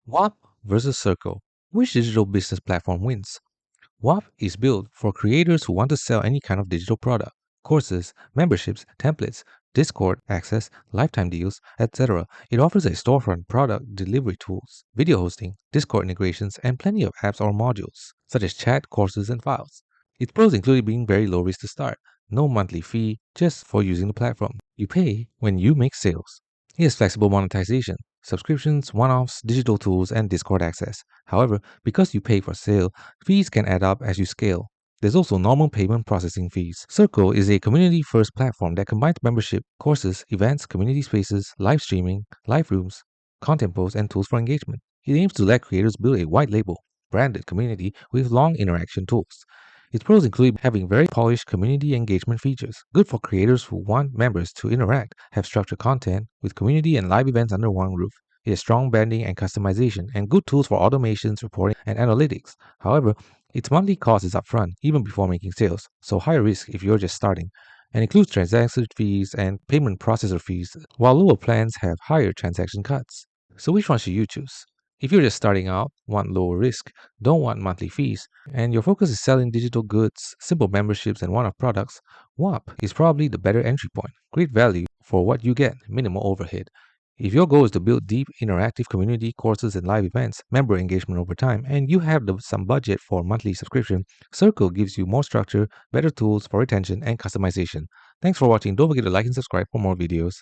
Whop versus Circle. Which digital business platform wins? Whop is built for creators who want to sell any kind of digital product: courses, memberships, templates, Discord access, lifetime deals, etc. It offers a storefront, product delivery tools, video hosting, Discord integrations, and plenty of apps or modules, such as chat, courses, and files. Its pros include being very low risk to start, no monthly fee just for using the platform. You pay when you make sales. It has flexible monetization, subscriptions, one-offs, digital tools, and Discord access. However, because you pay for sale, fees can add up as you scale. There's also normal payment processing fees. Circle is a community-first platform that combines membership, courses, events, community spaces, live streaming, live rooms, content posts, and tools for engagement. It aims to let creators build a white label, branded community with long interaction tools. Its pros include having very polished community engagement features, good for creators who want members to interact, have structured content, with community and live events under one roof. It has strong branding and customization, and good tools for automations, reporting, and analytics. However, its monthly cost is upfront, even before making sales, so higher risk if you're just starting, and includes transaction fees and payment processor fees, while lower plans have higher transaction cuts. So which one should you choose? If you're just starting out, want lower risk, don't want monthly fees, and your focus is selling digital goods, simple memberships, and one-off products, WAP is probably the better entry point. Great value for what you get, minimal overhead. If your goal is to build deep, interactive community, courses, and live events, member engagement over time, and you have some budget for monthly subscription, Circle gives you more structure, better tools for retention and customization. Thanks for watching. Don't forget to like and subscribe for more videos.